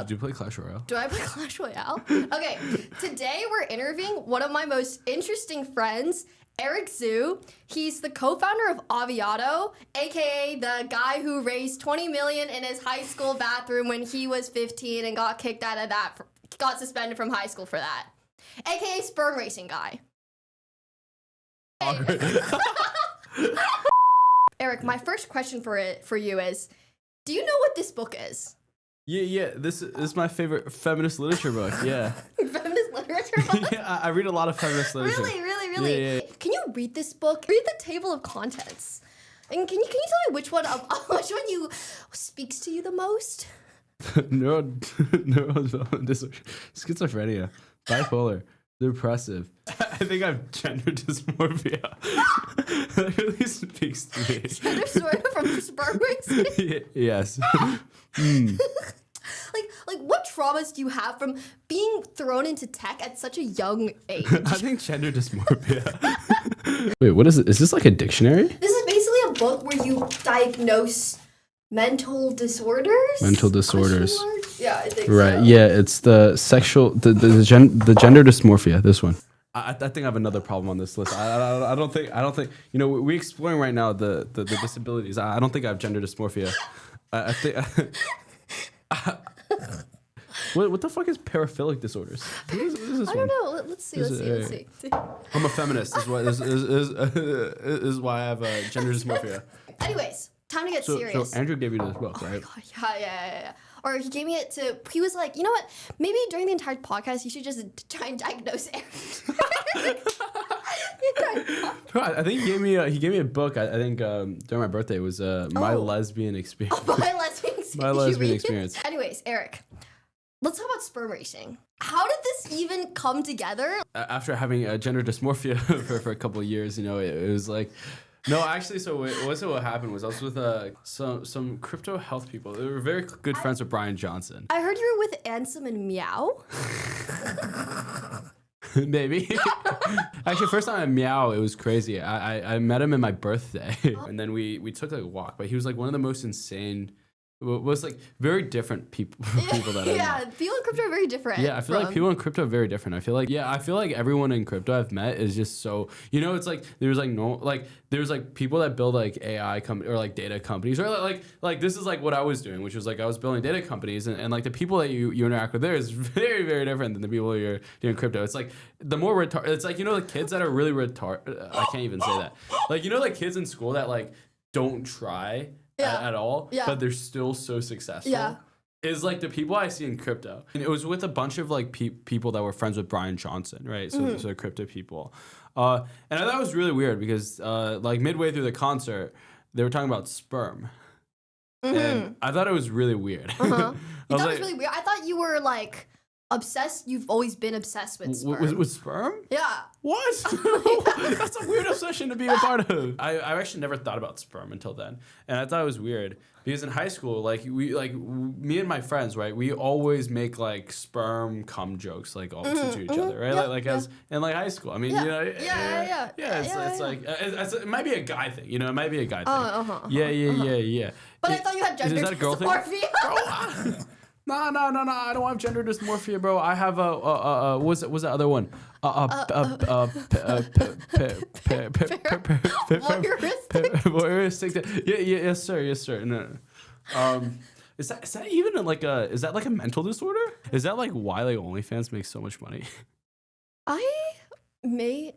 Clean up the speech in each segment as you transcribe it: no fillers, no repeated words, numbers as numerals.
Do you play Clash Royale? Do I play Clash Royale? Okay, today we're interviewing one of my most interesting friends, Eric Zhu. He's the co-founder of Aviato, aka the guy who raised $20 million in his high school bathroom when he was 15 and got kicked out of that, got suspended from high school for that, aka Sperm Racing guy. Eric, my first question for you is, do you know what this book is? Yeah. This is my favorite feminist literature book. Yeah. Feminist literature book? Yeah, I read a lot of feminist literature. Really? Yeah. Can you read this book? Read the table of contents. And can you tell me which one you speaks to you the most? Neural disorder, schizophrenia, bipolar, depressive. I think I have gender dysmorphia. That really speaks to me. Gender dysphoria from Sperm Racing? Yes. Like what traumas do you have from being thrown into tech at such a young age? I think gender dysmorphia. Wait, what is it? Is this like a dictionary? This is basically a book where you diagnose mental disorders. Yeah, I think right. so. Yeah, it's the gender dysmorphia. This one. I think I have another problem on this list. I don't think we're exploring right now the disabilities. I don't think I have gender dysmorphia. I think. What the fuck is paraphilic disorders? What is this I don't know. Let's see. I'm a feminist. Is why I have gender dysmorphia. Anyways, time to get serious. So Andrew gave you this book, right? Oh my God, yeah. Or he gave me it to. He was like, you know what? Maybe during the entire podcast, you should just try and diagnose Eric. I think he gave me a book. I think during my birthday it was My Lesbian Experience. My lesbian experience. Anyways, Eric, let's talk about sperm racing. How did this even come together? After having gender dysmorphia for a couple of years, it was like. No, actually, so what happened was I was with some crypto health people. They were very good friends with Brian Johnson. I heard you were with Ansem and Meow. Maybe. Actually, first time I Meow, it was crazy. I met him in my birthday, and then we took like a walk. But he was like one of the most insane. Was like very different people that I met. People in crypto are very different. Yeah, I feel like people in crypto are very different. I feel like everyone in crypto I've met is just so it's like there's like people that build like AI or like data companies or like this is like what I was doing, which was like I was building data companies and like the people that you interact with there is very, very different than the people you're doing crypto. It's like the more retarded. It's like the kids that are really retarded. I can't even say that. Like like kids in school that like don't try. At all, but they're still so successful. Yeah. Is like the people I see in crypto. And it was with a bunch of like people that were friends with Brian Johnson, right? So crypto people. And I thought it was really weird because like midway through the concert, they were talking about sperm. And I thought it was really weird. You thought it was really weird? I thought you were like obsessed. You've always been obsessed with sperm. With sperm? Yeah. What? That's a weird obsession to be a part of. I actually never thought about sperm until then, and I thought it was weird because in high school, me and my friends, right, we always make like sperm cum jokes like all to each other, right? As in like high school. I mean, yeah. It's like it might be a guy thing, it might be a guy thing. Yeah. But I thought you had gender is that a girl dysmorphia. Thing? No, I don't have gender dysmorphia, bro. I have what's the other one? Voyeuristic. Yes, sir. No. Is that even like is that like a mental disorder? Is that like why like OnlyFans makes so much money? Maybe.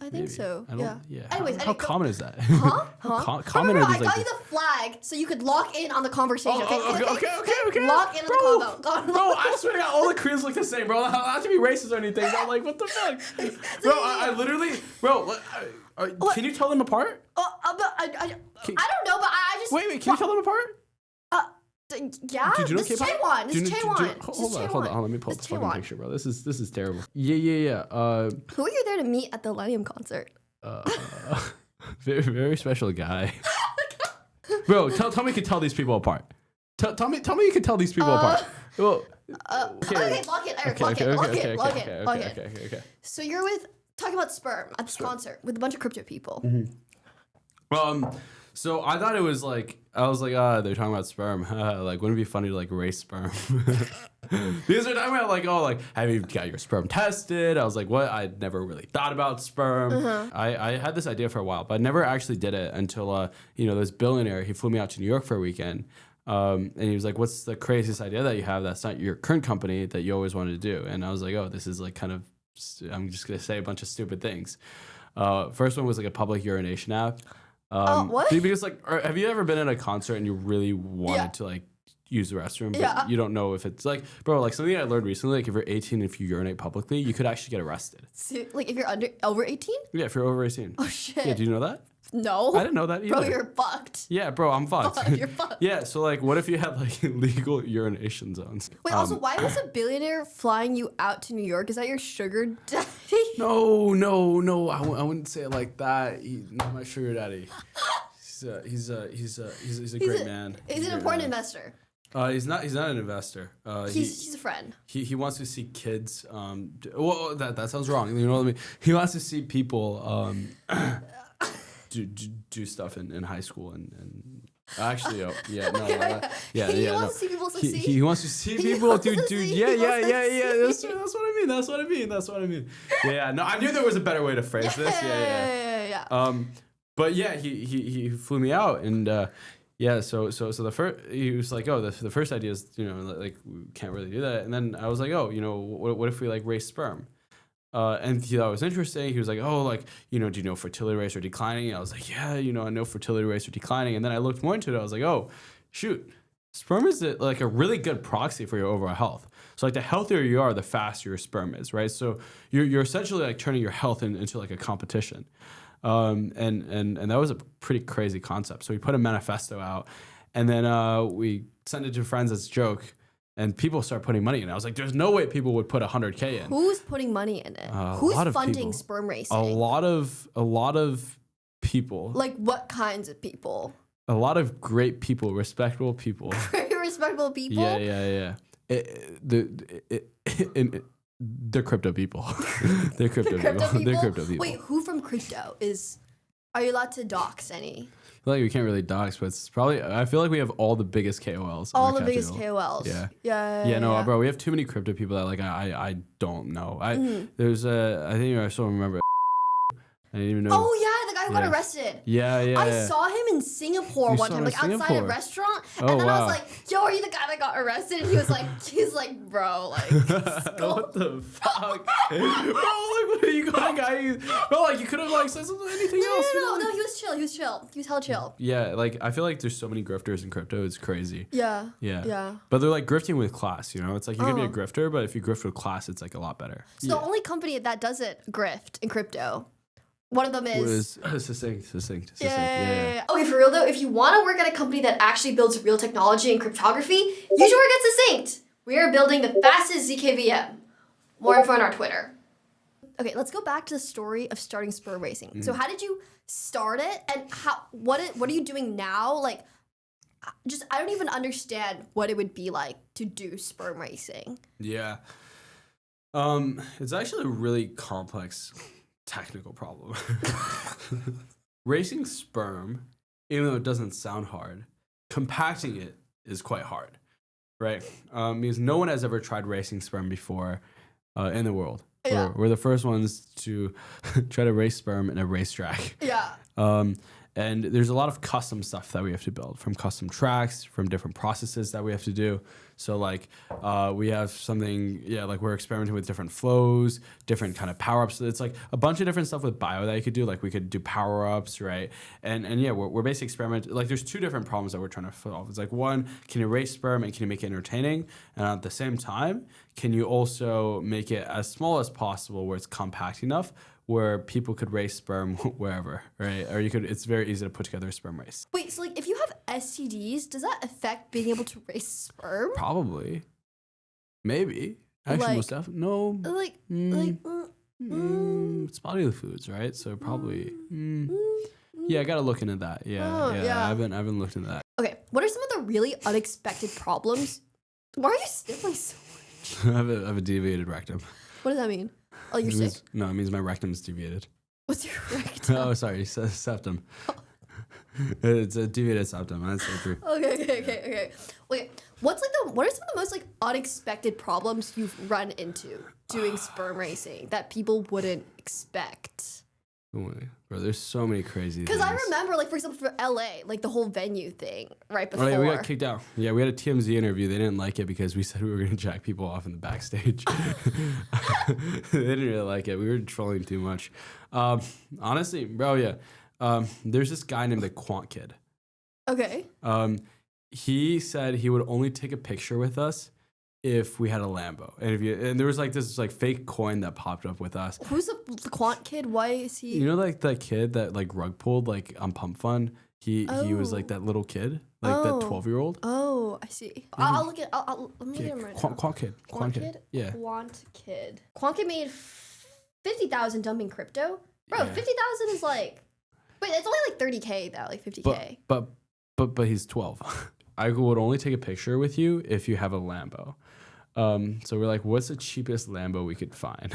I think so. Yeah. Anyways, how common is that? Huh? Common I is got you the flag so you could lock in on the conversation. Okay. Lock in on the convo. Bro, I swear to God, all the Koreans look the same, bro. Not to be racist or anything. I'm like, what the fuck, bro? I literally, bro. Can you tell them apart? I don't know, but I just wait. Can you tell them apart? Yeah, this is Chaewon. Hold on. Let me pull up the fucking picture, bro. This is terrible. Yeah. Who were you there to meet at the Millennium concert? Very, very special guy. Bro, tell me you can tell these people apart. Tell me you can tell these people apart. Well, okay, lock it, Eric. Lock it. Okay. So you're talking about sperm at this concert with a bunch of crypto people. Mm-hmm. So I thought it was like, I was like, they're talking about sperm. Like, wouldn't it be funny to like race sperm? Because they're talking about like, oh, like, have you got your sperm tested? I was like, what? I'd never really thought about sperm. I had this idea for a while, but I never actually did it until, this billionaire, he flew me out to New York for a weekend. And he was like, what's the craziest idea that you have that's not your current company that you always wanted to do? And I was like, oh, this is like kind of, I'm just going to say a bunch of stupid things. First one was like a public urination app. What? Because like, have you ever been at a concert and you really wanted to like use the restroom, but you don't know if it's like, bro, like something I learned recently, like if you're 18, if you urinate publicly, you could actually get arrested. So, like if you're over 18? Yeah, if you're over 18. Oh shit. Yeah, do you know that? No. I didn't know that either. Bro, you're fucked. Yeah, bro, I'm fucked. You're fucked. Yeah, so like what if you had like illegal urination zones? Wait, also, why was a billionaire flying you out to New York? Is that your sugar daddy? No, I wouldn't say it like that. He's not my sugar daddy. He's a great man. He's an important investor. He's not an investor. He's a friend. He wants to see kids. Well, that sounds wrong. You know what I mean? He wants to see people do stuff in high school and actually, He wants to see people succeed. He wants to see people do. Yeah. That's what I mean. Yeah. No, I knew there was a better way to phrase this. Yeah. But yeah, he flew me out and. So the first, he was like, oh, the first idea is, like we can't really do that. And then I was like, oh, what if we like race sperm? And he thought it was interesting. He was like, oh, like, do you know fertility rates are declining? And I was like, yeah, I know fertility rates are declining. And then I looked more into it. I was like, oh, shoot, sperm is like a really good proxy for your overall health. So like the healthier you are, the faster your sperm is, right? So you're essentially like turning your health into like a competition. And that was a pretty crazy concept. So we put a manifesto out, and then we sent it to friends as a joke, and people start putting money in it. I was like, there's no way people would put $100K in. Who's putting money in it? Who's funding sperm racing? A lot of people. Like what kinds of people? A lot of great people, respectable people. Very respectable people? Yeah. They're crypto people. They're crypto people. Wait, who from crypto are you allowed to dox any? I feel like we can't really dox, but it's probably, I feel like we have all the biggest KOLs. All the biggest KOLs. Yeah, bro, we have too many crypto people that like, I don't know. There's I think I still remember. I didn't even know. Oh yeah, the guy who got arrested. Yeah. I saw him in Singapore one time, like outside a restaurant, and then I was like, "Yo, are you the guy that got arrested?" And he was like, "Bro, like, what the fuck, bro? Like, what are you going, guy? Bro, like, you could have like said something, anything else. No, he was chill. He was hella chill. Yeah, like I feel like there's so many grifters in crypto. It's crazy. Yeah. But they're like grifting with class. It's like you can be a grifter, but if you grift with class, it's like a lot better. So the only company that doesn't grift in crypto. One of them is Succinct. Yeah. Okay, for real though, if you want to work at a company that actually builds real technology and cryptography, you should work at Succinct. We are building the fastest ZKVM. More info on our Twitter. Okay, let's go back to the story of starting Sperm Racing. So how did you start it, and what are you doing now? Like, I don't even understand what it would be like to do Sperm Racing. Yeah. It's actually a really complex technical problem. Racing sperm, even though it doesn't sound hard, compacting it is quite hard, right? Because no one has ever tried racing sperm before in the world. Yeah. We're the first ones to try to race sperm in a racetrack. Yeah. And there's a lot of custom stuff that we have to build, from custom tracks, from different processes that we have to do. So like we have something, like we're experimenting with different flows, different kind of power-ups. It's like a bunch of different stuff with bio that you could do. Like we could do power-ups, right? And we're basically experimenting. Like there's two different problems that we're trying to solve. It's like, one, can you race sperm and can you make it entertaining? And at the same time, can you also make it as small as possible where it's compact enough where people could race sperm wherever, right? Or it's very easy to put together a sperm race. Wait, so like if you have STDs, does that affect being able to race sperm? Probably. Maybe. Actually, most definitely. No. It's bodily fluids, right? So probably. Yeah, I gotta look into that. Yeah. I haven't looked into that. Okay, what are some of the really unexpected problems? Why are you sniffling so much? I have a deviated rectum. What does that mean? Oh, you're sick? No, it means my rectum is deviated. What's your rectum? Oh, sorry, septum. It's a deviated septum. That's so true. Okay. Wait, what are some of the most like unexpected problems you've run into doing sperm racing that people wouldn't expect? Bro, there's so many crazy things. Because I remember, like, for example, for LA, like the whole venue thing right before. Oh, yeah, we got kicked out. Yeah, we had a TMZ interview. They didn't like it because we said we were going to jack people off in the backstage. They didn't really like it. We were trolling too much. Honestly, bro, yeah. There's this guy named the Quant Kid. Okay. He said he would only take a picture with us if we had a Lambo, and there was like this like fake coin that popped up with us. Who's the Quant Kid? Why is he? You know, like that kid that like rug pulled like on Pump Fun. He was like that little kid, like that 12-year-old. Oh, I see. I'll look at. Let me get him right now. Quant Kid. Quant Kid. Yeah. Quant Kid. Quant Kid made 50,000 dumping crypto. Bro, Yeah. 50,000 is like. Wait, it's only like 30K though, like 50K. But he's 12. I would only take a picture with you if you have a Lambo. So we're like, what's the cheapest Lambo we could find?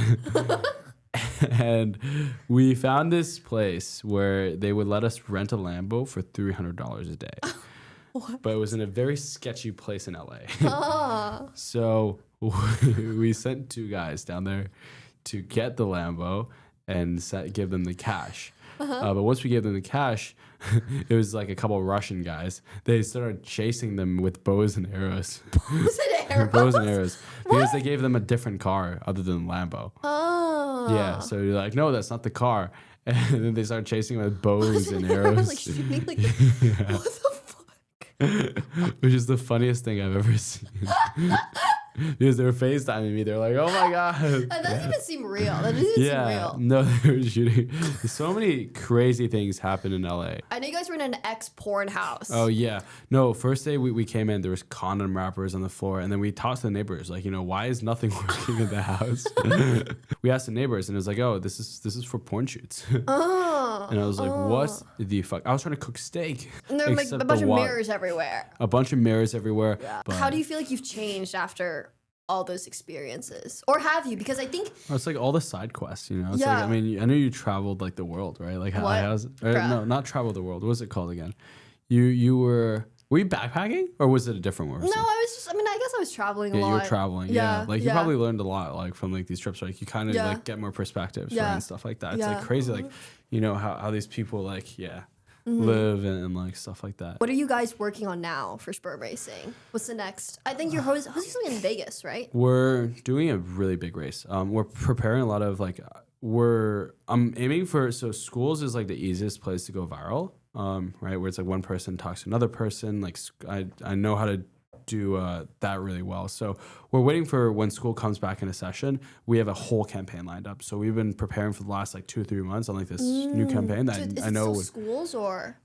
And we found this place where they would let us rent a Lambo for $300 a day. What? But it was in a very sketchy place in LA. Ah. So we sent two guys down there to get the Lambo and give them the cash. But once we gave them the cash, it was like a couple of Russian guys. They started chasing them with bows and arrows. Bows and arrows? Bows and arrows. Because they gave them a different car other than Lambo. Oh. Yeah, so you're like, no, that's not the car. And then they started chasing them with bows and arrows. Like shooting, like, what the fuck? Which is the funniest thing I've ever seen. Because they were FaceTiming me. They're like, oh my God. That doesn't even seem real. That doesn't even seem real. No, they were shooting. So many crazy things happen in LA. I know you guys were in an ex-porn house. Oh, yeah. No, first day we came in, there was condom wrappers on the floor. And then we talked to the neighbors, like, why is nothing working in the house? We asked the neighbors, and it was like, oh, this is for porn shoots. Oh. And I was like, what the fuck? I was trying to cook steak. And there were like a bunch of mirrors everywhere. A bunch of mirrors everywhere. Yeah. But How do you feel like you've changed after all those experiences? Or have you? Because I think it's like all the side quests, It's Yeah. like, I mean, I know you traveled like the world, right? Like What? no, not travel the world. What was it called again? You were you backpacking, or was it a different one? No, I guess I was traveling a lot. You were traveling. Yeah. Like you yeah. probably learned a lot like from like these trips. Like you kind of Yeah. like get more perspectives, Yeah. right, and stuff like that. It's Yeah. like crazy, like how these people like live and like stuff like that. What are you guys working on now for Sperm Racing? What's the next? I think you're hosting something in Vegas, right? We're doing a really big race. We're preparing a lot of like I'm aiming for, so schools is like the easiest place to go viral. Right, where it's like one person talks to another person. Like I know how to do that really well. So we're waiting for when school comes back in a session. We have a whole campaign lined up. So we've been preparing for the last like 2 or 3 months on like this new campaign that Is I know it still schools or?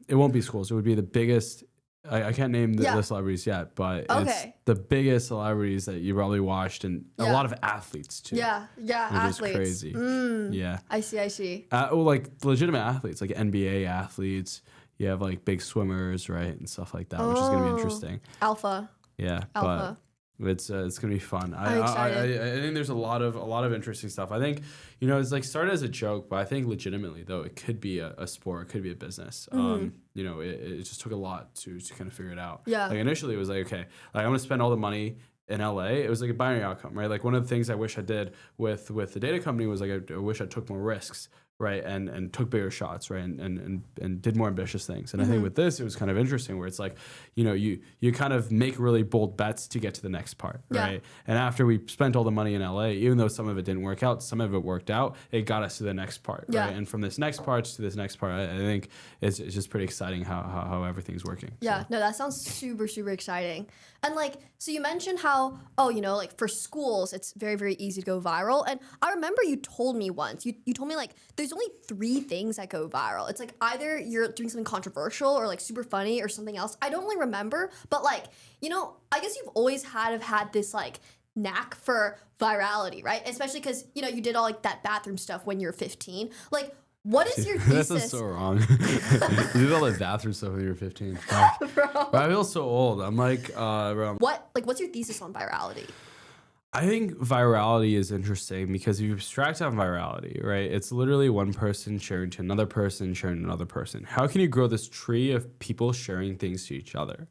It won't be schools. It would be the biggest. I can't name the celebrities yet, but it's the biggest celebrities that you probably watched, and a lot of athletes too. Yeah, which athletes. is crazy. Yeah. I see. Like legitimate athletes, like NBA athletes. You have like big swimmers, right, and stuff like that, which is gonna be interesting. Alpha. Yeah, Alpha. but it's gonna be fun. I'm excited. I think there's a lot of interesting stuff. I think it's like started as a joke, but I think legitimately though it could be a sport, it could be a business. It just took a lot to kind of figure it out. Yeah. Like initially it was like, okay, like I'm gonna spend all the money in LA. It was like a binary outcome, right? Like one of the things I wish I did with the data company was like I wish I took more risks, right, and took bigger shots, right, and did more ambitious things. And I think with this, it was kind of interesting where it's like, you kind of make really bold bets to get to the next part, right? And after we spent all the money in LA, even though some of it didn't work out, some of it worked out, it got us to the next part, right? And from this next part to this next part, I think it's just pretty exciting how everything's working. Yeah, no, that sounds super, super exciting. And like, so you mentioned how, like for schools, it's very, very easy to go viral. And I remember you told me once, you told me like, there's only 3 things that go viral. It's like either you're doing something controversial or like super funny or something else. I don't really remember, but like, I guess you've always had this like knack for virality, right? Especially because, you did all like that bathroom stuff when you're 15. Like, what is your thesis? That's so wrong. You did all the bathroom stuff when you were 15. Bro, I feel so old. I'm like, bro. What's your thesis on virality? I think virality is interesting because if you abstract out virality, right, it's literally one person sharing to another person, sharing to another person. How can you grow this tree of people sharing things to each other?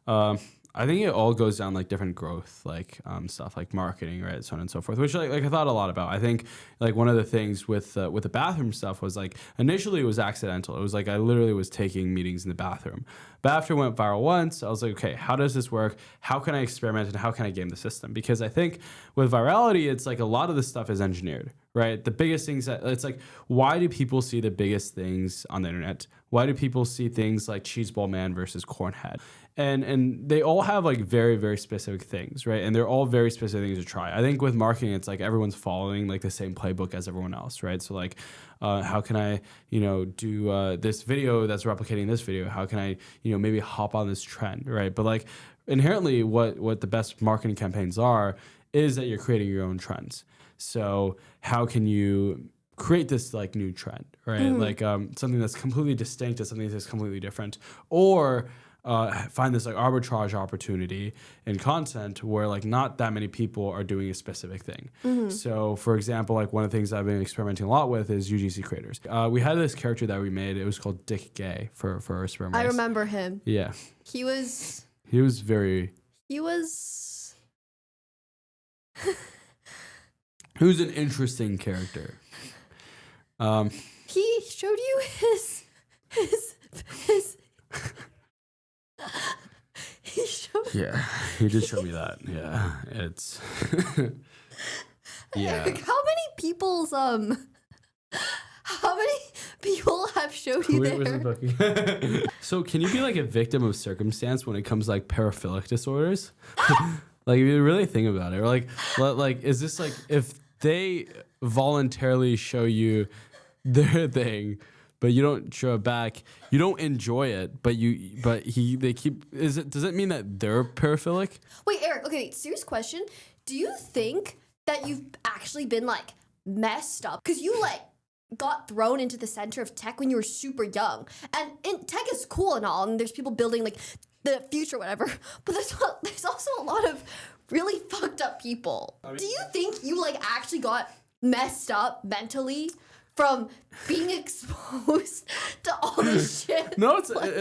Um, I think it all goes down like different growth, like stuff like marketing, right, so on and so forth. Which like I thought a lot about. I think like one of the things with the bathroom stuff was like initially it was accidental. It was like I literally was taking meetings in the bathroom, but after it went viral once, I was like, okay, how does this work? How can I experiment and how can I game the system? Because I think with virality, it's like a lot of this stuff is engineered, right? The biggest things that it's like, why do people see the biggest things on the internet? Why do people see things like cheese ball man versus cornhead? And they all have like very, very specific things, right? And they're all very specific things to try. I think with marketing, it's like everyone's following like the same playbook as everyone else, right? So like, how can I, do this video that's replicating this video? How can I, maybe hop on this trend, right? But like inherently, what the best marketing campaigns are is that you're creating your own trends. So how can you create this like new trend, right? Like something that's completely distinct to something that's completely different, or find this like arbitrage opportunity in content where like not that many people are doing a specific thing. So for example, like one of the things I've been experimenting a lot with is UGC creators. We had this character that we made. It was called Dick Gay for our Sperm Race. I remember him. Yeah. He was He was an interesting character. He showed you his he showed Yeah, he did show me that. Yeah, it's yeah. Eric, how many people have showed you there? So can you be like a victim of circumstance when it comes to like paraphilic disorders? Like if you really think about it, or like is this like if they voluntarily show you their thing, but you don't show it back, you don't enjoy it, does it mean that they're paraphilic? Wait, Eric, okay, serious question. Do you think that you've actually been like messed up? Because you like got thrown into the center of tech when you were super young. And tech is cool and all, and there's people building like the future, whatever. But there's also a lot of really fucked up people. Do you think you like actually got messed up mentally from being exposed to all this shit? No, it's like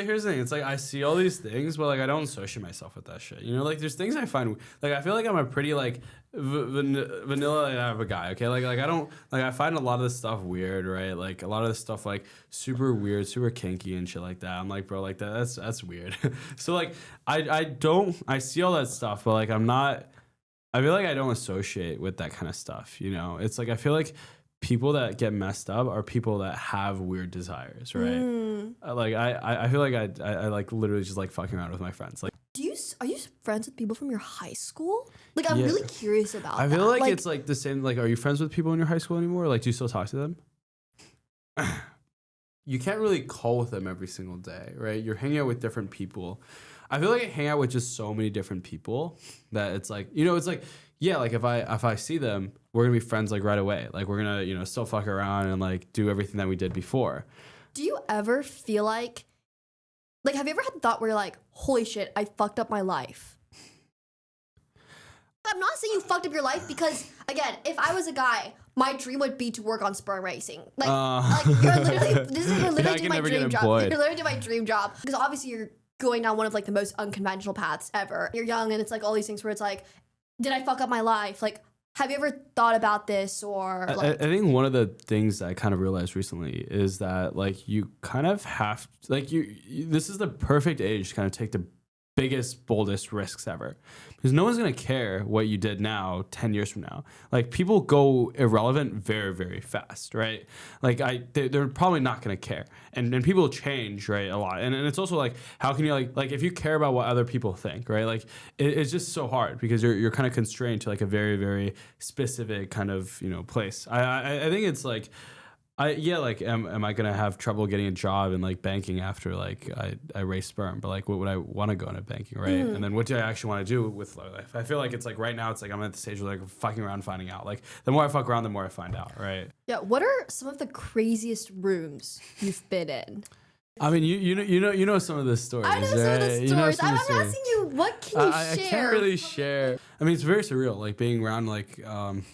here's the thing. It's like I see all these things, but like I don't associate myself with that shit. Like there's things I find like I feel like I'm a pretty like vanilla type of guy. Okay, like I don't like I find a lot of this stuff weird, right? Like a lot of this stuff like super weird, super kinky and shit like that. I'm like, bro, like that's weird. So like I see all that stuff, but like I feel like I don't associate with that kind of stuff. It's like I feel like people that get messed up are people that have weird desires, right? Like I feel like I like literally just like fucking around with my friends. Like, are you friends with people from your high school? Like, I'm really curious about that. I feel like it's like the same. Like, are you friends with people in your high school anymore? Like, do you still talk to them? You can't really call with them every single day, right? You're hanging out with different people. I feel like I hang out with just so many different people that it's like, it's like, yeah, like if I see them, we're gonna be friends like right away. Like we're gonna, still fuck around and like do everything that we did before. Do you ever feel like have you ever had the thought where you're like, holy shit, I fucked up my life? I'm not saying you fucked up your life because, again, if I was a guy, my dream would be to work on Sperm Racing. Like you're literally doing my dream job. You're literally doing my dream job because obviously you're going down one of like the most unconventional paths ever. You're young and it's like all these things where it's like, did I fuck up my life? Like, have you ever thought about this or like? I think one of the things that I kind of realized recently is that like you kind of have like this is the perfect age to kind of take the biggest, boldest risks ever. Because no one's going to care what you did now 10 years from now. Like people go irrelevant very, very fast, right? Like they're probably not going to care. And people change, right, a lot. And it's also like, how can you like if you care about what other people think, right? Like it's just so hard because you're kind of constrained to like a very, very specific kind of, place. I think it's like, am I gonna have trouble getting a job in like banking after like I raise sperm? But like, what would I want to go into banking, right? And then what do I actually want to do with life? I feel like it's like right now it's like I'm at the stage where like fucking around, finding out. Like the more I fuck around, the more I find out, right? Yeah. What are some of the craziest rooms you've been in? I mean, you know some of the stories. I know some of the right? stories. You know some I'm of the stories. asking you, what can you I share? can't really share. I mean, it's very surreal, like being around like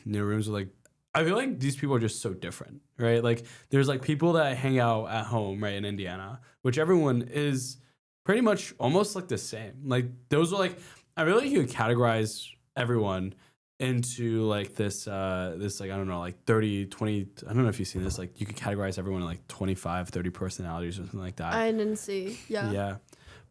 rooms with like. I feel like these people are just so different, right? Like there's like people that hang out at home, right, in Indiana, which everyone is pretty much almost like the same. Like those are like I really you could categorize everyone into like this like I don't know like 30 20 I don't know if you've seen this, like you could categorize everyone in like 25 30 personalities or something like that. I didn't see. Yeah.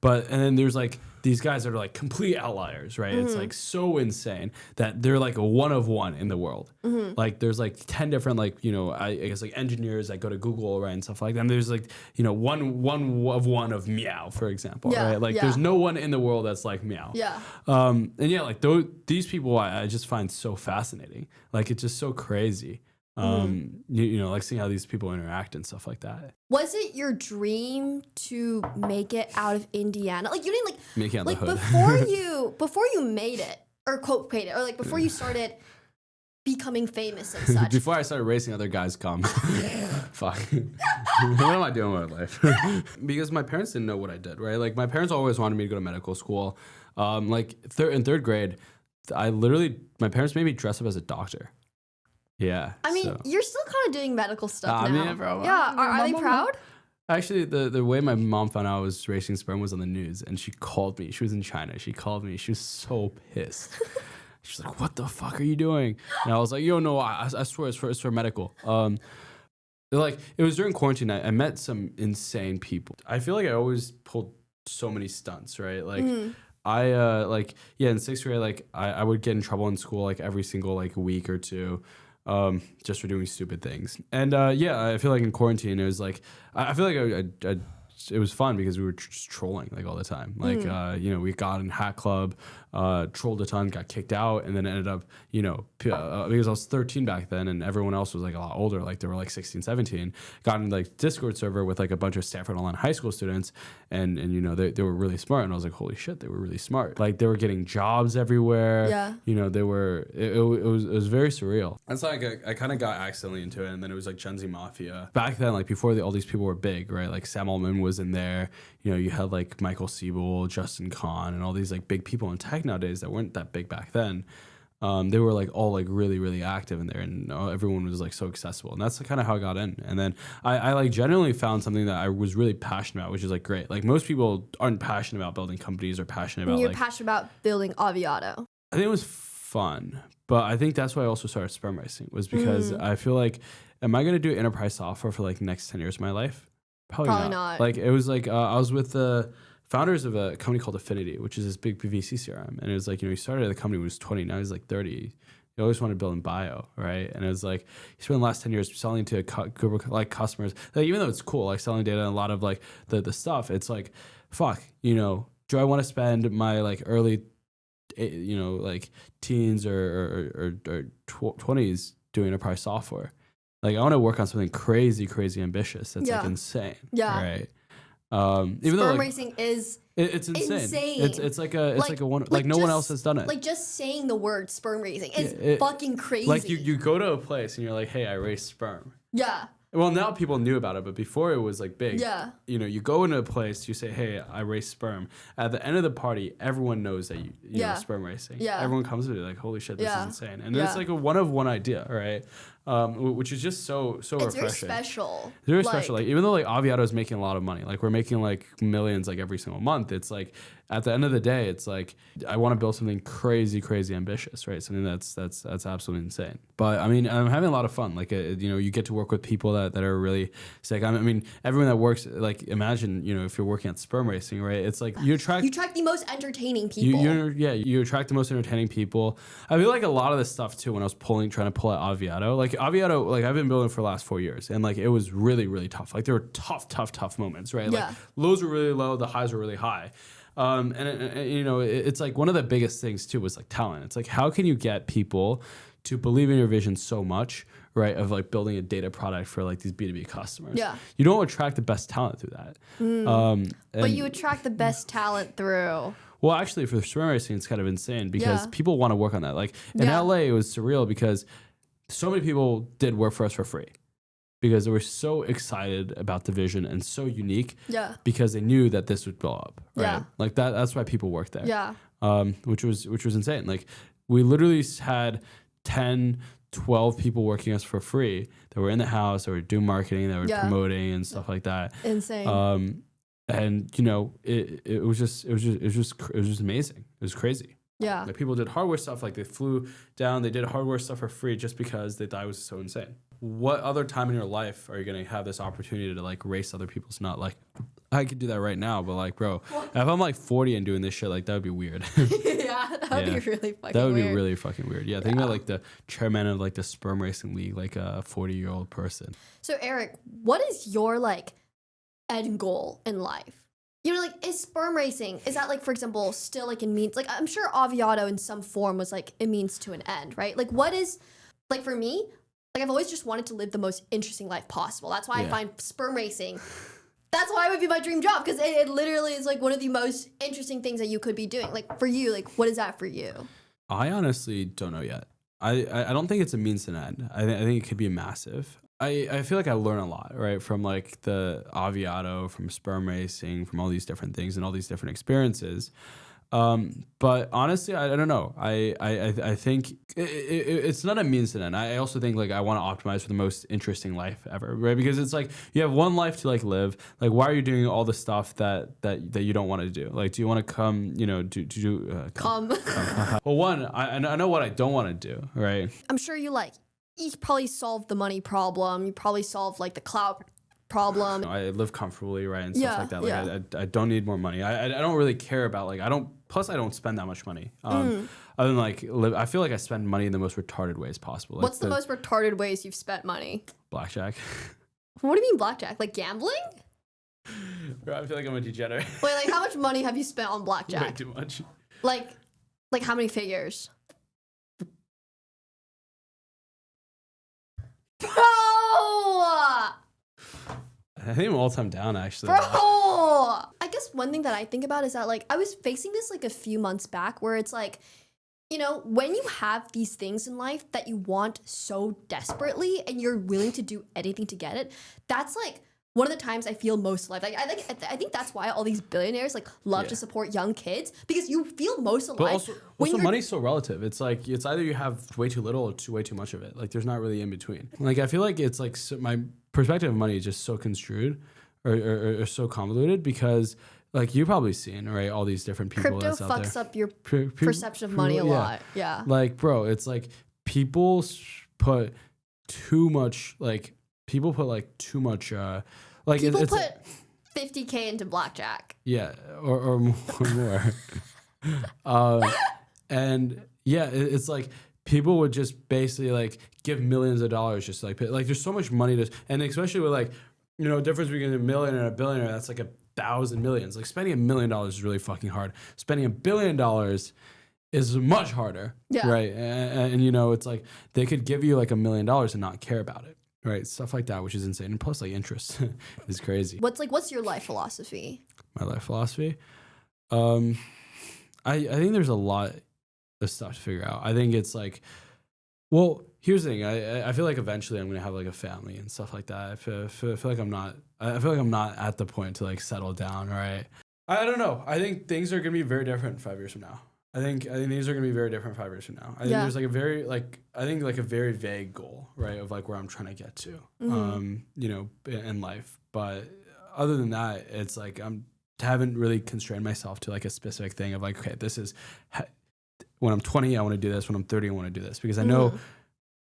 But and then there's like these guys that are like complete outliers, right? It's like so insane that they're like a one of one in the world. Like there's like 10 different like, you know, I guess like engineers that go to Google, right, and stuff like that. And there's like, you know, one of Meow, for example, right? Like there's no one in the world that's like Meow. Yeah. And yeah, like these people I just find so fascinating. Like it's just so crazy. You know, like seeing how these people interact and stuff like that. Was it your dream to make it out of Indiana? Like you didn't like Make it out like the hood. before you made it or quote made it or like before you started becoming famous and such. Before I started racing, other guys come. Fuck. What am I doing with my life? Because my parents didn't know what I did, right? Like my parents always wanted me to go to medical school. Like in third grade, my parents made me dress up as a doctor. Yeah. I mean, so. you're still kind of doing medical stuff now. Yeah, bro. Yeah. Are they proud? Actually, the way my mom found out I was racing sperm was on the news, and she called me. She was in China. She called me. She was so pissed. She's like, "What the fuck are you doing?" And I was like, "Yo, no, I swear it's for medical." Like it was during quarantine. I met some insane people. I feel like I always pulled so many stunts, right? Like. In sixth grade, like I would get in trouble in school like every single like week or two, just for doing stupid things. And I feel like in quarantine it was like I feel like it was fun because we were just trolling like all the time. Like we got in Hat Club, trolled a ton, got kicked out, and then ended up because I was 13 back then and everyone else was like a lot older, like they were like 16 17, got in like Discord server with like a bunch of Stanford Online high school students, and they were really smart, and I was like, holy shit, they were really smart. Like they were getting jobs everywhere. Yeah. They were it was very surreal. And so I kind of got accidentally into it, and then it was like Gen Z Mafia back then, like before all these people were big, right? Like Sam Altman was in there. You had like Michael Siebel, Justin Kahn, and all these like big people in tech nowadays that weren't that big back then. They were like all like really, really active in there, and everyone was like so accessible. And that's kind of how I got in. And then I like generally found something that I was really passionate about, which is like great. Like most people aren't passionate about building companies or passionate about You're passionate about building Aviato. I think it was fun, but I think that's why I also started Sperm Racing, was because I feel like, am I going to do enterprise software for like the next 10 years of my life? Probably not. Like it was like I was with the founders of a company called Affinity, which is this big VC CRM, and it was like he started at the company when he was 20, now he's like 30. He always wanted to build in bio, right? And it was like he spent the last 10 years selling to like customers. Like even though it's cool, like selling data and a lot of like the stuff, it's like, fuck, do I want to spend my like early, like teens or 20s doing enterprise software? Like I want to work on something crazy, crazy ambitious. That's like insane. Yeah. Right. Even though Sperm racing is it's insane. It's like a one like no one else has done it. Like just saying the word sperm racing is fucking crazy. Like you go to a place and you're like, hey, I race sperm. Yeah. Well, now people knew about it, but before it was like big. Yeah. You go into a place, you say, hey, I race sperm. At the end of the party, everyone knows that you know sperm racing. Yeah. Everyone comes to it like, holy shit, this is insane. And it's like a one of one idea, right? Which is just so refreshing. It's very special. It's very special. Like even though like Aviato is making a lot of money, like we're making like millions like every single month. It's like at the end of the day, it's like I want to build something crazy, crazy ambitious, right? Something that's absolutely insane. But I mean, I'm having a lot of fun. Like you get to work with people that are really sick. I mean, everyone that works, like imagine if you're working at Sperm Racing, right? It's like you attract the most entertaining people. You attract the most entertaining people. I feel like a lot of this stuff too. When I was trying to pull out Aviato, like Aviato, like I've been building for the last 4 years, and like it was really, really tough. Like there were tough moments, right? Yeah. Like lows were really low, the highs were really high. It's like one of the biggest things too was like talent. It's like how can you get people to believe in your vision so much, right? Of like building a data product for like these B2B customers. Yeah. You don't attract the best talent through that. But you attract the best talent through. Well, actually, for the Sperm Racing, it's kind of insane because people want to work on that. Like in LA, it was surreal because so many people did work for us for free. because they were so excited about the vision and so unique. Yeah. Because they knew that this would blow up. Right. Yeah. Like that's why people worked there. Yeah. Which was insane. Like we literally had 10, 12 people working us for free that were in the house, that were doing marketing, that were promoting and stuff like that. Insane. And you know, it was just amazing. It was crazy. Yeah. Like people did hardware stuff, like they flew down, they did hardware stuff for free just because they thought it was so insane. What other time in your life are you gonna have this opportunity to like race other people's nut? Like I could do that right now, but like, bro, if I'm like 40 and doing this shit, like that would be weird. Yeah, that would be really fucking weird. That would be really fucking weird. Yeah, think about like the chairman of like the Sperm Racing League, like a 40-year-old person. So Eric, what is your like end goal in life? You know, like, is sperm racing, is that, like, for example, still, like, in means, like, I'm sure Aviato in some form was, like, a means to an end, right? Like, what is, like, for me, like, I've always just wanted to live the most interesting life possible. That's why I find sperm racing, that's why it would be my dream job, because it literally is, like, one of the most interesting things that you could be doing. Like, for you, like, what is that for you? I honestly don't know yet. I don't think it's a means to an end. I think it could be massive. I feel like I learn a lot, right? From like the Aviato, from sperm racing, from all these different things and all these different experiences. But honestly, I don't know. I think it's not a means to an end. I also think like I want to optimize for the most interesting life ever, right? Because it's like you have one life to like live. Like, why are you doing all the stuff that you don't want to do? Like, do you want to come, you know, come? Well, one, I know what I don't want to do, right? I'm sure you probably solved the money problem. You probably solved like the clout problem. I live comfortably, right, and stuff like that. Like I don't need more money. I don't really care about like I don't spend that much money. Other than like I feel like I spend money in the most retarded ways possible. Like what's the most retarded ways you've spent money? Blackjack. What do you mean blackjack? Like gambling? Bro, I feel like I'm a degenerate. Wait, like how much money have you spent on blackjack? Way too much. Like how many figures? Bro! I think I'm all time down actually. Bro! I guess one thing that I think about is that like I was facing this like a few months back where it's like, you know, when you have these things in life that you want so desperately and you're willing to do anything to get it, that's like one of the times I feel most alive. Like I think that's why all these billionaires like love to support young kids, because you feel most alive. But also money's so relative. It's like it's either you have way too little or way too much of it. Like there's not really in between. Like I feel like it's like my perspective of money is just so construed or so convoluted because like you've probably seen, right, all these different people crypto that's out fucks there. up your perception of money a lot. Yeah. Like bro, it's like people put too much like. People put like too much, like people put $50K into blackjack. Yeah, or more. And yeah, it's like people would just basically like give millions of dollars just like there's so much money to, and especially with like, you know, difference between a million and a billionaire, that's like 1,000 millions. Like spending $1 million is really fucking hard. Spending $1 billion is much harder. Yeah. Right. And you know, it's like they could give you like $1 million and not care about it. Right, stuff like that, which is insane. And plus, like, interest is crazy. What's your life philosophy? My life philosophy? I think there's a lot of stuff to figure out. I think it's like, well, here's the thing. I feel like eventually I'm gonna have like a family and stuff like that. I feel like I'm not. I feel like I'm not at the point to like settle down. Right. I don't know. I think things are gonna be very different 5 years from now. I think these are gonna be very different 5 years from now. I think there's like a very very vague goal, right, of like where I'm trying to get to, you know, in life. But other than that, it's like haven't really constrained myself to like a specific thing of like, okay, this is when I'm 20, I want to do this. When I'm 30, I want to do this, because I know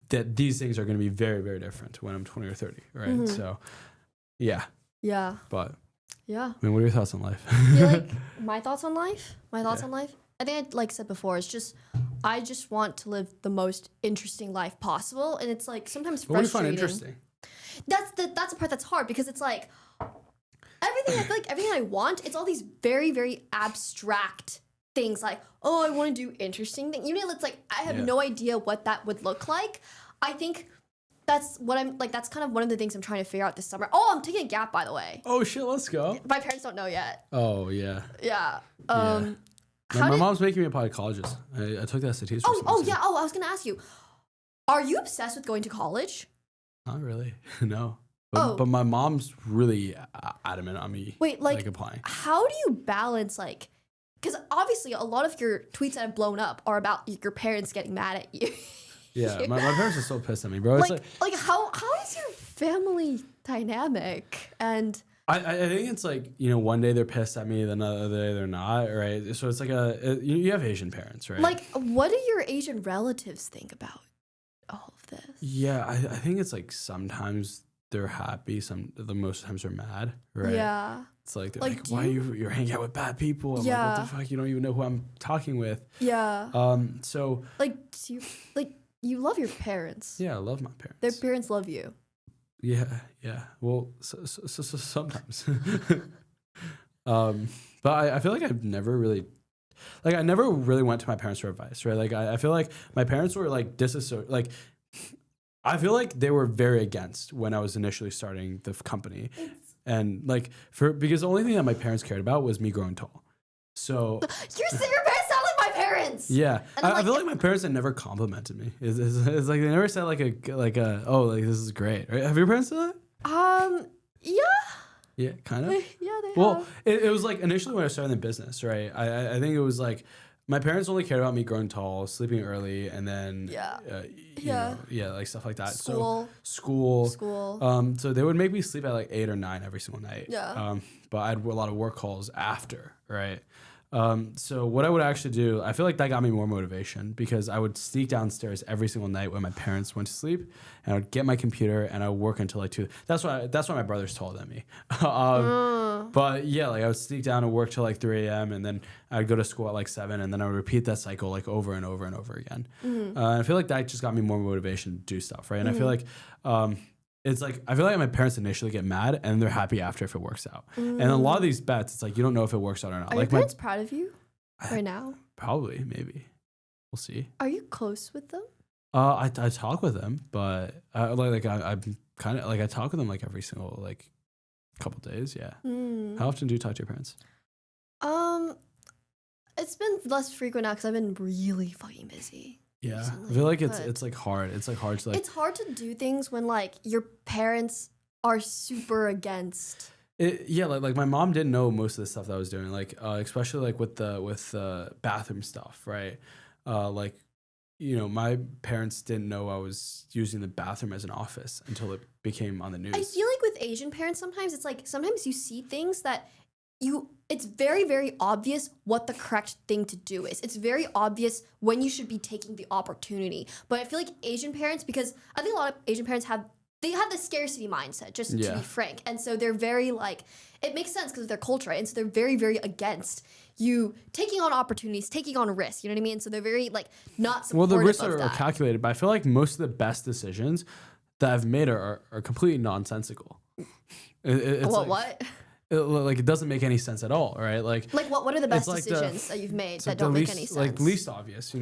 that these things are gonna be very, very different when I'm 20 or 30, right? So, yeah. Yeah. But yeah. I mean, what are your thoughts on life? Like my thoughts on life? My thoughts on life? I think I like said before, it's just I just want to live the most interesting life possible, and it's like sometimes frustrating. What do you find interesting? That's the part that's hard, because it's like everything. I feel like everything I want, it's all these very, very abstract things. Like, oh, I want to do interesting things. You know, it's like I have no idea what that would look like. I think that's what I'm like. That's kind of one of the things I'm trying to figure out this summer. Oh, I'm taking a gap, by the way. Oh shit, let's go. My parents don't know yet. Oh yeah. Yeah. My mom's making me apply to colleges. I took that SATs. Oh yeah. I was gonna ask you, are you obsessed with going to college? Not really. No. But my mom's really adamant on me. Wait, like applying. how do you balance like? Because obviously a lot of your tweets that have blown up are about your parents getting mad at you. Yeah, my parents are so pissed at me, bro. Like how is your family dynamic? And I think it's like, one day they're pissed at me, then another day they're not, right? So it's like you have Asian parents, right? like, what do your Asian relatives think about all of this? Yeah, I think it's like sometimes they're happy, the most times they're mad, right? Yeah. It's like, they're like why you're hanging out with bad people? I'm like, what the fuck? You don't even know who I'm talking with. Yeah. So like, you love your parents. Yeah, I love my parents. Their parents love you. Yeah. Well, so sometimes. But I feel like I've never really, I never really went to my parents for advice, right? Like, I feel like my parents were like I feel like they were very against when I was initially starting the company, and because the only thing that my parents cared about was me growing tall. So your parents sound like my parents. Yeah, I feel like my parents had never complimented me. It's like they never said like this is great. Right? Have your parents said that? Yeah. Yeah, kind of. Yeah, they Well, have. it was like initially when I started the business, right? I think it was like my parents only cared about me growing tall, sleeping early, and then like stuff like that. School. So they would make me sleep at like 8 or 9 every single night. Yeah. But I had a lot of work calls after, right? So what I would actually do, I feel like that got me more motivation because I would sneak downstairs every single night when my parents went to sleep, and I would get my computer and I would work until like 2. That's why my brother's taller than me. But yeah, like I would sneak down and work till like 3 a.m. and then I'd go to school at like 7, and then I would repeat that cycle like over and over and over again. And I feel like that just got me more motivation to do stuff, right? And I feel like it's like I feel like my parents initially get mad and they're happy after if it works out. And a lot of these bets, it's like you don't know if it works out or not. Are like your parents proud of you right now? Probably, maybe. We'll see. Are you close with them? I talk with them, but I'm kind of like I talk with them like every single like couple days. Yeah. How often do you talk to your parents? It's been less frequent now because I've been really fucking busy. Yeah, recently, I feel like it's like hard. It's like hard to like. It's hard to do things when like your parents are super against. Like my mom didn't know most of the stuff that I was doing, like especially like with the bathroom stuff, right? My parents didn't know I was using the bathroom as an office until it became on the news. I feel like with Asian parents sometimes it's like sometimes you see things that it's very, very obvious what the correct thing to do is. It's very obvious when you should be taking the opportunity. But I feel like Asian parents, because I think a lot of Asian parents have the scarcity mindset, just to be frank. And so they're very like, it makes sense because of their culture, right? And so they're very, very against you taking on opportunities, taking on risks, you know what I mean? So they're very like not supportive of that. Well, the risks are calculated, but I feel like most of the best decisions that I've made are completely nonsensical. What? It doesn't make any sense at all, right? Like what are the best decisions that you've made that don't make any sense? Like least obvious,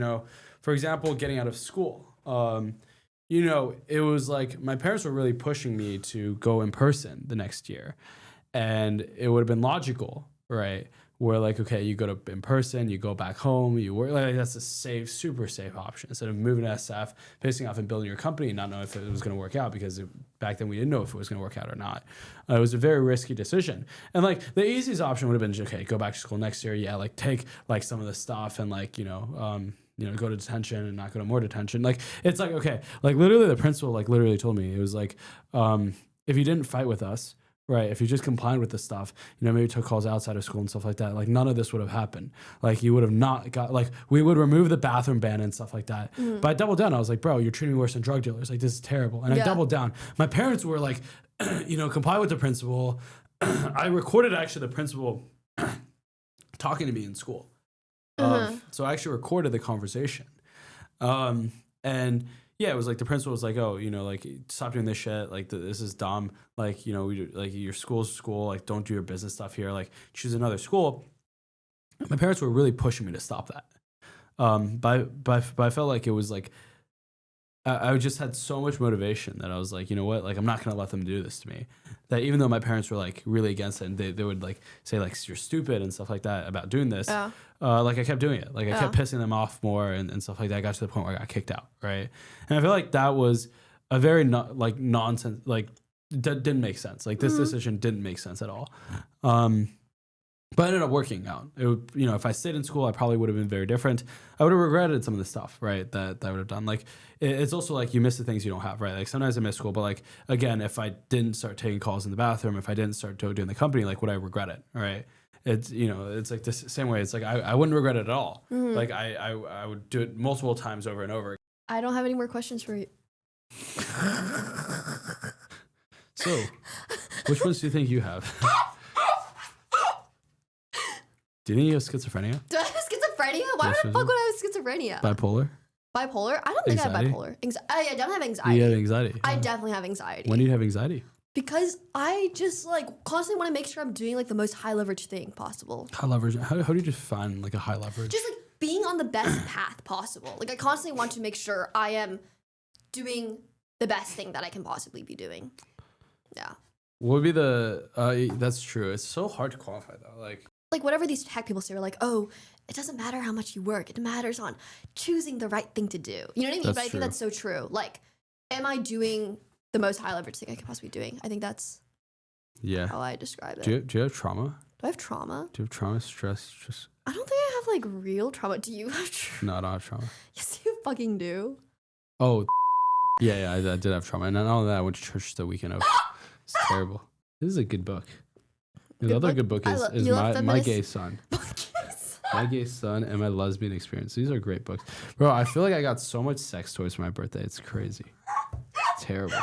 for example, getting out of school. It was like my parents were really pushing me to go in person the next year, and it would have been logical, right? Where like, okay, you go to in person, you go back home, you work, like that's a super safe option instead of moving to SF, pissing off and building your company and not knowing if it was going to work out because back then we didn't know if it was going to work out or not. It was a very risky decision. And like the easiest option would have been, okay, go back to school next year. Yeah. Like take like some of the stuff and like, go to detention and not go to more detention. Like, it's like, okay, like literally the principal like literally told me, it was like, if you didn't fight with us, right, if you just complied with this stuff, maybe took calls outside of school and stuff like that, like none of this would have happened. Like you would have not got, like we would remove the bathroom ban and stuff like that. But I doubled down. I was like, bro, you're treating me worse than drug dealers. Like this is terrible. And I doubled down. My parents were like, comply with the principal. I recorded actually the principal talking to me in school. So I actually recorded the conversation. And yeah, it was like the principal was like, oh, like stop doing this shit. Like this is dumb. Like, like your school's school. Like don't do your business stuff here. Like choose another school. My parents were really pushing me to stop that. But I felt like it was like I just had so much motivation that I was like, you know what? Like I'm not gonna let them do this to me. That even though my parents were like really against it, and they would like say like you're stupid and stuff like that about doing this. Like I kept doing it. Like I kept pissing them off more and stuff like that. I got to the point where I got kicked out, right? And I feel like that was a very nonsense, like didn't make sense. Like this decision didn't make sense at all. But it ended up working out. It would, if I stayed in school, I probably would have been very different. I would have regretted some of the stuff, right? That I would have done. Like it's also like you miss the things you don't have, right? Like sometimes I miss school, but like again, if I didn't start taking calls in the bathroom, if I didn't start doing the company, like would I regret it, right? It's it's like this same way. It's like I wouldn't regret it at all. Like I would do it multiple times over and over. I don't have any more questions for you. So, which ones do you think you have? Do you think you have schizophrenia? Do I have schizophrenia? Why the fuck would I have schizophrenia? Bipolar? Bipolar? I don't think I have bipolar. I don't have anxiety. You have anxiety? I definitely have anxiety. When do you have anxiety? Because I just like constantly want to make sure I'm doing like the most high leverage thing possible. High leverage? How do you define like a high leverage? Just like being on the best path possible. Like I constantly want to make sure I am doing the best thing that I can possibly be doing. Yeah. What would be the, that's true. It's so hard to quantify though. Like whatever these tech people say are like, oh, it doesn't matter how much you work. It matters on choosing the right thing to do. You know what I mean? That's but I true. think that's so true. Like, am I doing the most high leverage thing I could possibly be doing? I think that's how I describe it. Do you have trauma? Do I have trauma? Do you have trauma, stress? Just I don't think I have like real trauma. Do you have trauma? No, I don't have trauma. Yes, you fucking do. Oh, yeah, I did have trauma. And not only that, I went to church the weekend of. It's terrible. This is a good book. The other good book is My Gay Son. My Gay Son and My Lesbian Experience. These are great books. Bro, I feel like I got so much sex toys for my birthday. It's crazy. It's terrible.